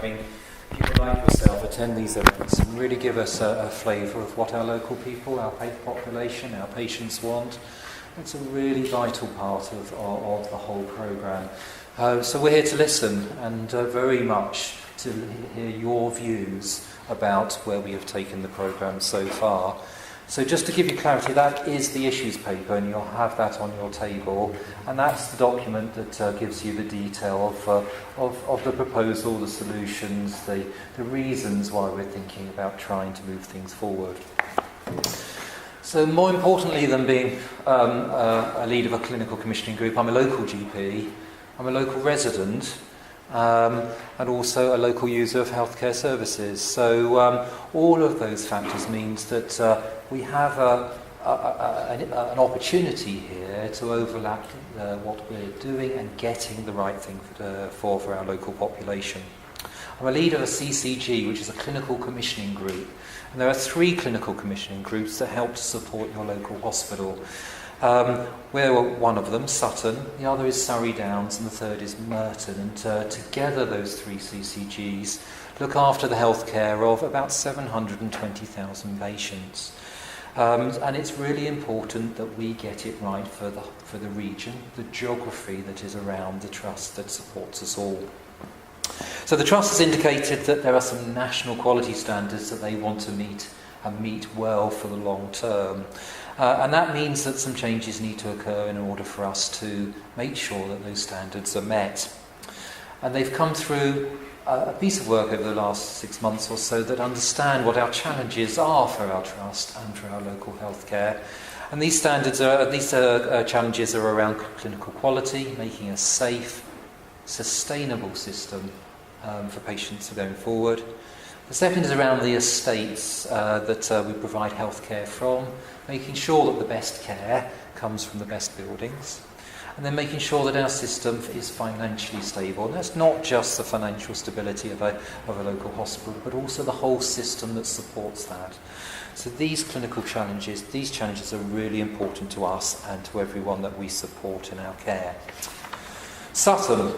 If you would like yourself attend these events and really give us a flavour of what our local people, our population, our patients want. It's a really vital part of the whole programme. So we're here to listen and very much to hear your views about where we have taken the programme so far. So just to give you clarity, that is the issues paper, and you'll have that on your table, and that's the document that gives you the detail of the proposal, the solutions, the reasons why we're thinking about trying to move things forward. So more importantly than being a lead of a clinical commissioning group, I'm a local GP, I'm a local resident, and also a local user of healthcare services. So all of those factors means that we have an opportunity here to overlap what we're doing and getting the right thing for our local population. I'm a leader of a CCG, which is a clinical commissioning group. And there are 3 clinical commissioning groups that help to support your local hospital. We're one of them, Sutton, the other is Surrey Downs, and the third is Merton. And together those 3 CCGs look after the healthcare of about 720,000 patients. And it's really important that we get it right for the region, the geography that is around the trust that supports us all. So the trust has indicated that there are some national quality standards that they want to meet and meet well for the long term. And that means that some changes need to occur in order for us to make sure that those standards are met. And they've come through a piece of work over the last 6 months or so that understand what our challenges are for our trust and for our local healthcare. And these challenges are around clinical quality, making a safe, sustainable system for patients going forward. The second is around the estates that we provide healthcare from, making sure that the best care comes from the best buildings, and then making sure that our system is financially stable. And that's not just the financial stability of a local hospital, but also the whole system that supports that. So these challenges are really important to us and to everyone that we support in our care. Sutton.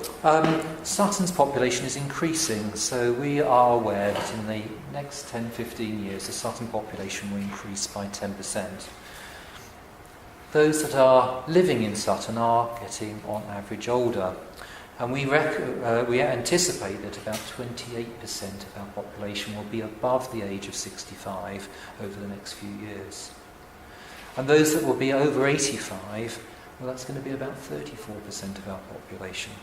Sutton's population is increasing, so we are aware that in the next 10-15 years the Sutton population will increase by 10%. Those that are living in Sutton are getting on average older, and we anticipate that about 28% of our population will be above the age of 65 over the next few years. And those that will be over 85, well, that's going to be about 34% of our population.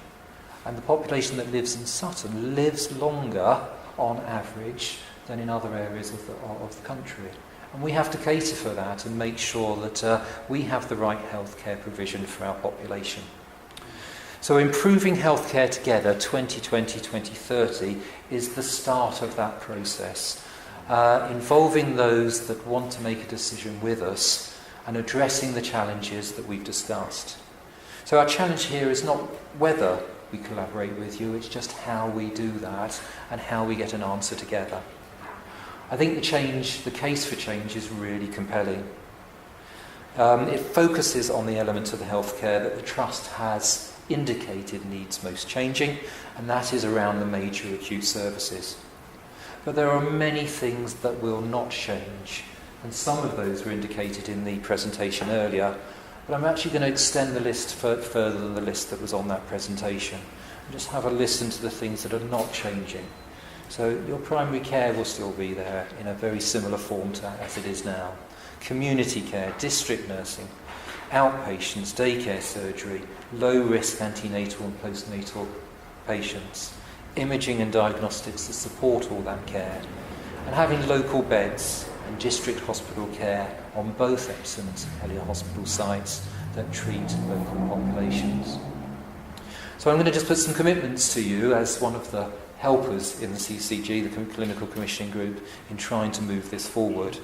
And the population that lives in Sutton lives longer on average than in other areas of the country. And we have to cater for that and make sure that we have the right healthcare provision for our population. So improving healthcare together 2020-2030 is the start of that process, involving those that want to make a decision with us and addressing the challenges that we've discussed. So our challenge here is not whether we collaborate with you, it's just how we do that and how we get an answer together. I think the case for change is really compelling. It focuses on the elements of the healthcare that the Trust has indicated needs most changing, and that is around the major acute services. But there are many things that will not change, and some of those were indicated in the presentation earlier, but I'm actually going to extend the list further than the list that was on that presentation, and just have a listen to the things that are not changing. So your primary care will still be there in a very similar form as it is now. Community care, district nursing, outpatients, daycare surgery, low-risk antenatal and postnatal patients, imaging and diagnostics that support all that care, and having local beds and district hospital care on both Epsom and St Helier hospital sites that treat local populations. So I'm going to just put some commitments to you as one of the helpers in the CCG, the Clinical Commissioning Group, in trying to move this forward.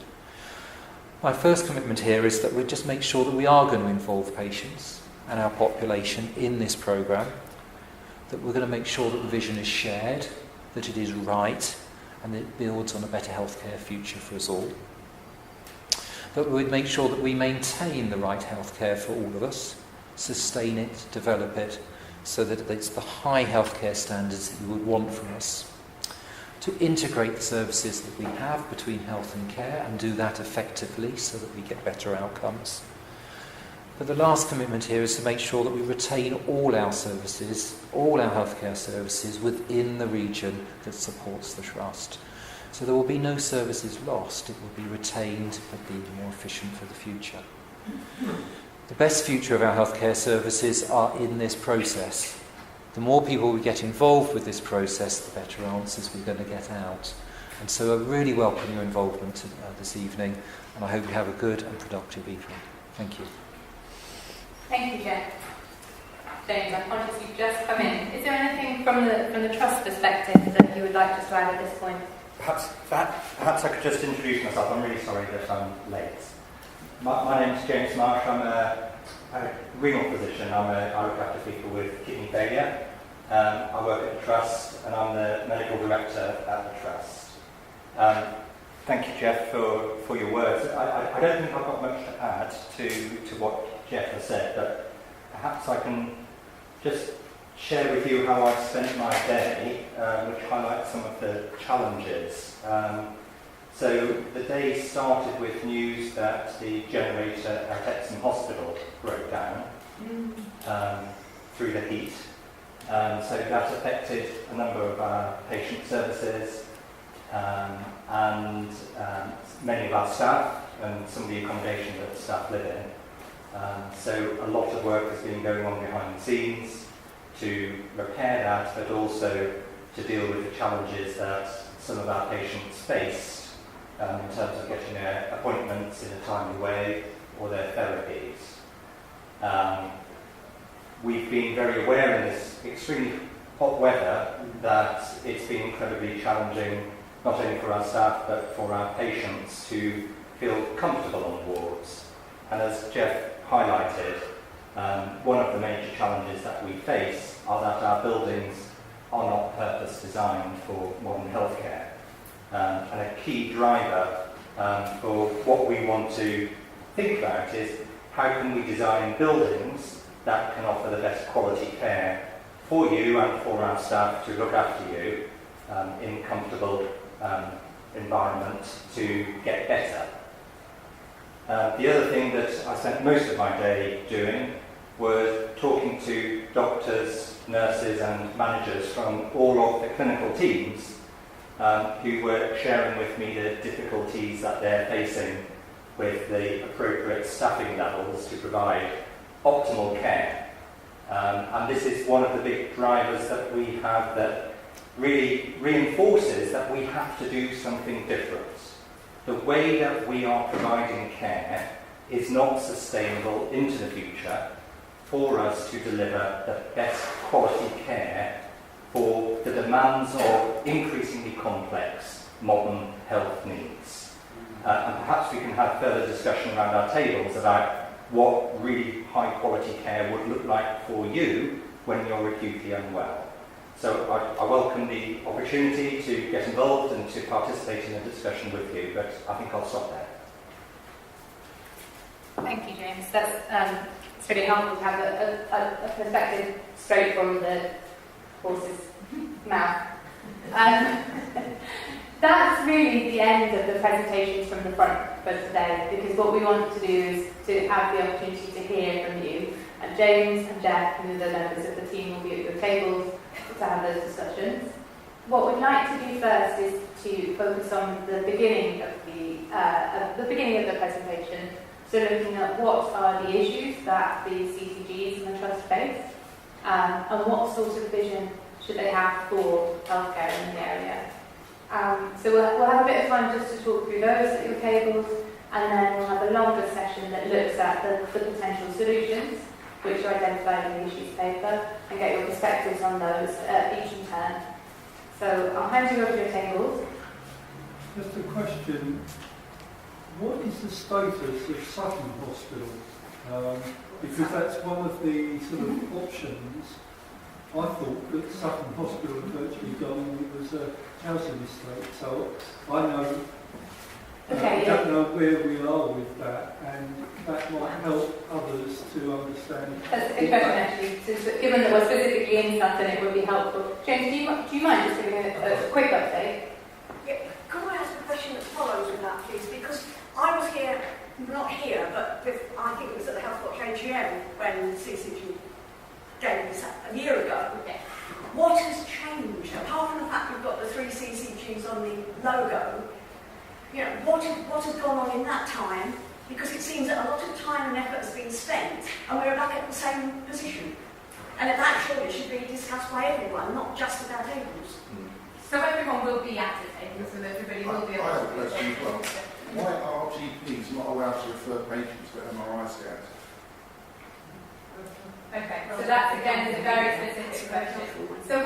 My first commitment here is that we just make sure that we are going to involve patients and our population in this programme, that we're going to make sure that the vision is shared, that it is right, and that it builds on a better healthcare future for us all. That we would make sure that we maintain the right healthcare for all of us, sustain it, develop it, so that it's the high healthcare standards that you would want from us. to integrate the services that we have between health and care and do that effectively so that we get better outcomes. But the last commitment here is to make sure that we retain all our services, all our healthcare services within the region that supports the trust. So there will be no services lost, it will be retained but be more efficient for the future. The best future of our healthcare services are in this process. The more people we get involved with this process, the better answers we're going to get out. And so I really welcome your involvement this evening, and I hope you have a good and productive evening. Thank you. Thank you, Jeff. James, I'm conscious you've just come in. Is there anything from the trust perspective that you would like us to add at this point? Perhaps I could just introduce myself. I'm really sorry that I'm late. My name is James Marsh. I'm a renal physician. I look after people with kidney failure. I work at the Trust and I'm the medical director at the Trust. Thank you, Jeff, for your words. I don't think I've got much to add to what Jeff has said, but perhaps I can just share with you how I spent my day, which highlights some of the challenges. So the day started with news that the generator at Epsom Hospital broke down through the heat. So that affected a number of our patient services and many of our staff and some of the accommodation that the staff live in. So a lot of work has been going on behind the scenes to repair that, but also to deal with the challenges that some of our patients faced in terms of getting their appointments in a timely way or their therapies. We've been very aware in this extremely hot weather that it's been incredibly challenging, not only for our staff but for our patients to feel comfortable on wards. And as Jeff highlighted, one of the major challenges that we face are that our buildings are not purpose designed for modern healthcare. And a key driver for what we want to think about is how can we design buildings that can offer the best quality care for you and for our staff to look after you in comfortable environment to get better. The other thing that I spent most of my day doing was talking to doctors, nurses and managers from all of the clinical teams who were sharing with me the difficulties that they're facing with the appropriate staffing levels to provide optimal care. And this is one of the big drivers that we have that really reinforces that we have to do something different. The way that we are providing care is not sustainable into the future for us to deliver the best quality care for the demands of increasingly complex modern health needs. And perhaps we can have further discussion around our tables about what really high quality care would look like for you when you're acutely unwell. So I welcome the opportunity to get involved and to participate in a discussion with you, but I think I'll stop there. Thank you, James. It's really helpful to have a perspective straight from the horse's mouth. That's really the end of the presentations from the front for today, because what we want to do is to have the opportunity to hear from you. And James and Jeff and the members of the team will be at your tables to have those discussions. What we'd like to do first is to focus on the beginning of the presentation. So looking at what are the issues that the CCGs and the Trust face, and what sort of vision should they have for healthcare in the area. So we'll have a bit of time just to talk through those at your tables, and then we'll have a longer session that looks at the potential solutions, which are identified in the issues paper, and get your perspectives on those each in turn. So I'll hand you over to your tables. Just a question. What is the status of Sutton Hospital? Because that's one of the sort of options. I thought that Sutton Hospital had virtually gone, it was a housing estate, so I know, I don't know where we are with that, and that might help others to understand. That's a good question, actually. Since, given that we're specifically in Sutton, it would be helpful. James, do you mind just giving a quick update? images on the logo, you know, what has gone on in that time? Because it seems that a lot of time and effort has been spent, and we're back at the same position. And that surely should be discussed by everyone, not just at our tables. So everyone will be at the table, so everybody will be able to... I have a question as well. Why are GPs not allowed to refer patients for MRI scans? Okay, so that's again a very specific question. So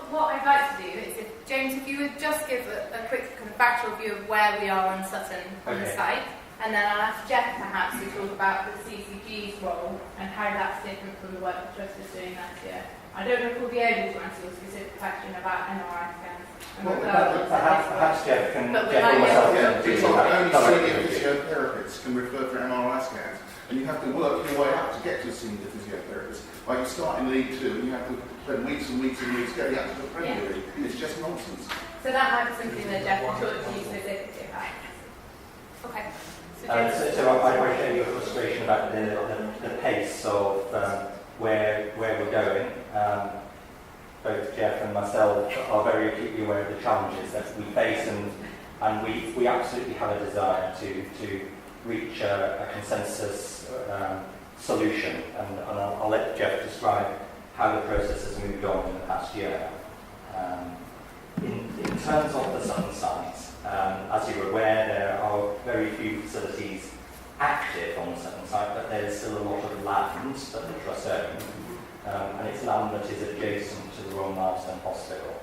what I'd like to do is, James, if you would just give a quick kind of factual view of where we are on Sutton on the site, and then I'll ask Jeff perhaps to talk about the CCG's role and how that's different from the work the Trust is doing last year. I don't know if we'll be able to answer your specific question about MRI scans. Well, perhaps Jeff can... But Jeff or myself can do It's like only that. senior physiotherapists can refer for MRI scans, and you have to work your way up to get to a senior physiotherapist. Like you start in League 2, and you have to spend weeks and weeks and weeks getting up to the Premier League. It's just nonsense. So that might be something that Jeff will talk to you specifically about. Okay. So I appreciate your frustration about the pace of where we're going. Both Jeff and myself are very acutely aware of the challenges that we face, and we absolutely have a desire to reach a consensus solution. And I'll let Jeff describe how the process has moved on in the past year. In terms of the Sutton site, as you're aware, there are very few facilities active on the Sutton site, but there's still a lot of land that the Trust owns, and it's land that is adjacent to the Royal Marsden Hospital.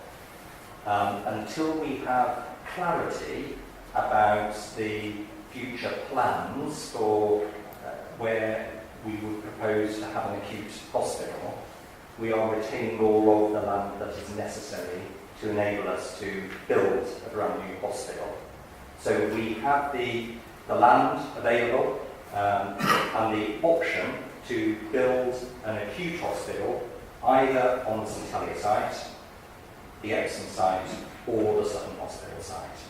Until we have clarity about the future plans for where we would propose to have an acute hospital, we are retaining all of the land that is necessary to enable us to build a brand new hospital. So we have the land available and the option to build an acute hospital either on the St Helier site, the Epsom site, or the Sutton Hospital site.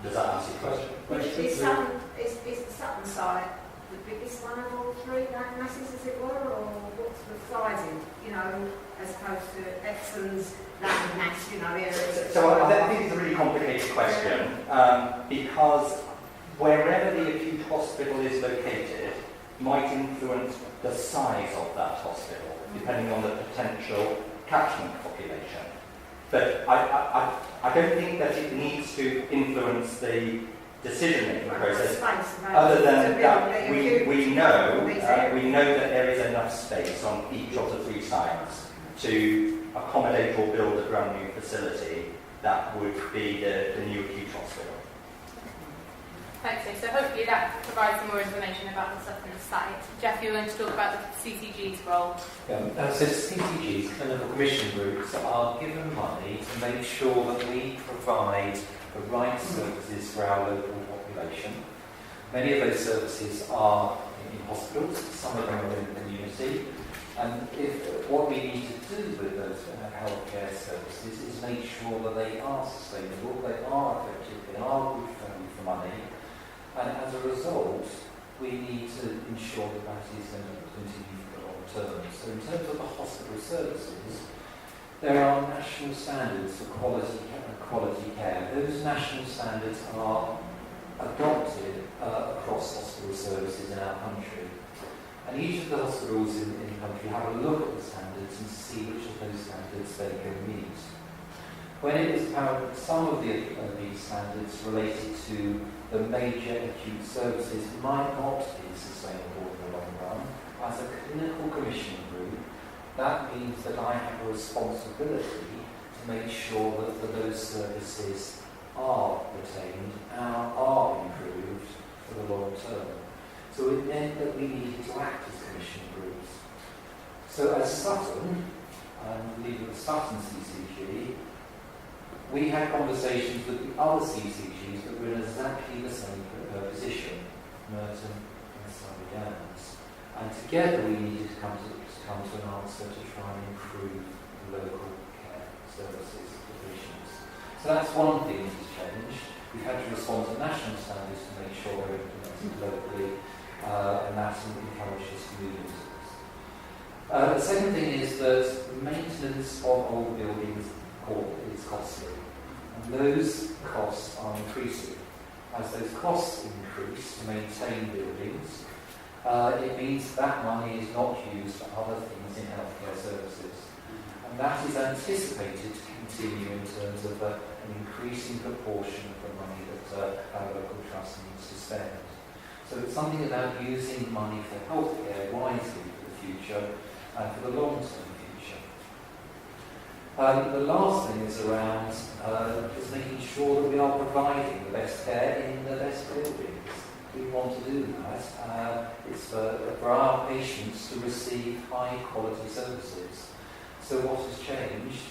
Does that answer your question? Is the Sutton site the biggest one of all three masses, as it were, or what's the sizing, you know, as opposed to Epsom's land mass, you know, the areas? So I think it's a really complicated question because wherever the acute hospital is located might influence the size of that hospital, depending on the potential catchment population. But I don't think that it needs to influence the decision-making process, other than that we know that there is enough space on each of the three sites to accommodate or build a brand new facility that would be the new acute hospital. Thanks, Dave. So hopefully that provides some more information about the Sutton site. Jeff, you're going to talk about the CCG's role. So CCGs, clinical commission groups, are given money to make sure that we provide the right services for our local population. Many of those services are in hospitals, some of them are in the community, and what we need to do with those healthcare services is make sure that they are sustainable, they are effective, they are good value for money, and as a result, we need to ensure that that is going to continue for the long term. So in terms of the hospital services, there are national standards for quality care. Those national standards are adopted across hospital services in our country. And each of the hospitals in the country have a look at the standards and see which of those standards they can meet. When it was apparent that some of these standards related to the major acute services might not be sustainable in the long run, as a clinical commission group, that means that I have a responsibility to make sure that those services are retained and are improved for the long term. So it meant that we needed to act as commission groups. So as Sutton, and leading the Sutton CCG, we had conversations with the other CCGs that were in exactly the same position, Merton and Surrey Downs. And together we needed to come to an answer to try and improve local care services for patients. So that's one thing that's changed. We've had to respond to national standards to make sure they're implemented locally, and that's encourages us to move into this. The second thing is that maintenance of old buildings is costly. those costs are increasing. As those costs increase to maintain buildings, it means that money is not used for other things in healthcare services. And that is anticipated to continue in terms of an increasing proportion of the money that our local trust needs to spend. So it's something about using money for healthcare wisely for the future and for the long-term future. The last thing is around just making sure that we are providing the best care in the best buildings. We want to do that. It's for our patients to receive high-quality services. So what has changed?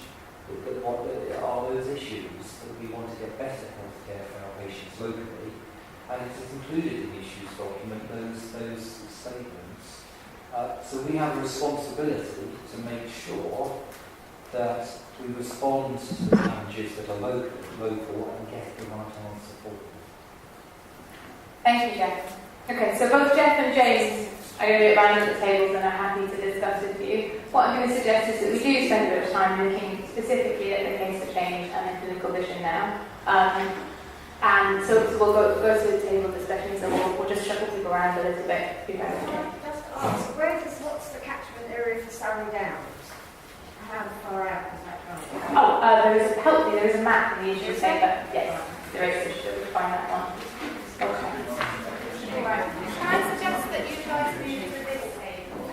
What are those issues that we want to get better healthcare for our patients locally? And it is included in the issues document, those statements. So we have a responsibility to make sure that we respond to the challenges that are local and get the right answer for them. Thank you, Jeff. Okay, so both Jeff and James are going to be around at the tables and are happy to discuss with you. What I'm going to suggest is that we do spend a bit of time looking specifically at the case for change and the clinical vision now. And so we'll go through the table discussion, so we'll just shuffle people around a little bit. Can I just ask, what's the catchment area for Surrey Downs? How far out is that going? There is a map in the issue paper. Yes, there is. Should we find that one? Okay. Right. Can I suggest that you guys move to this table?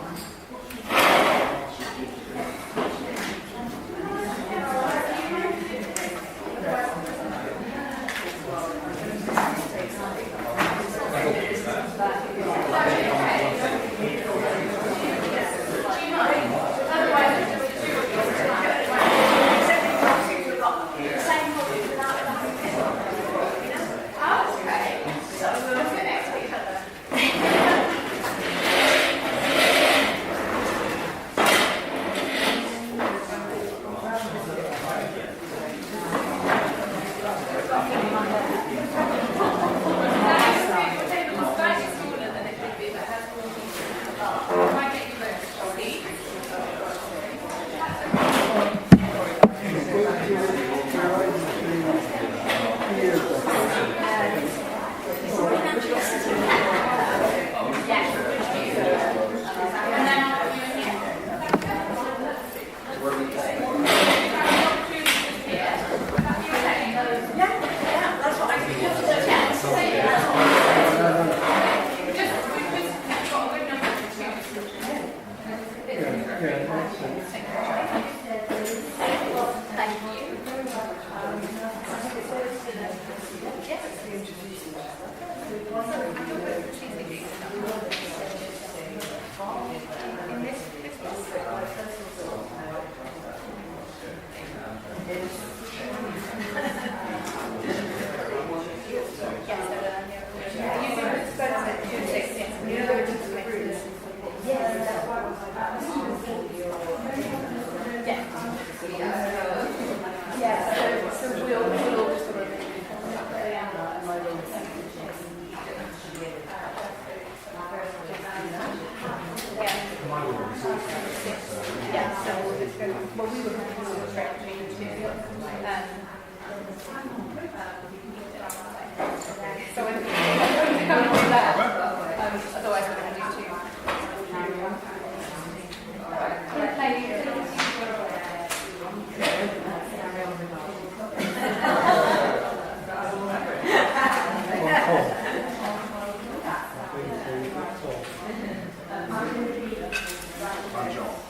My job.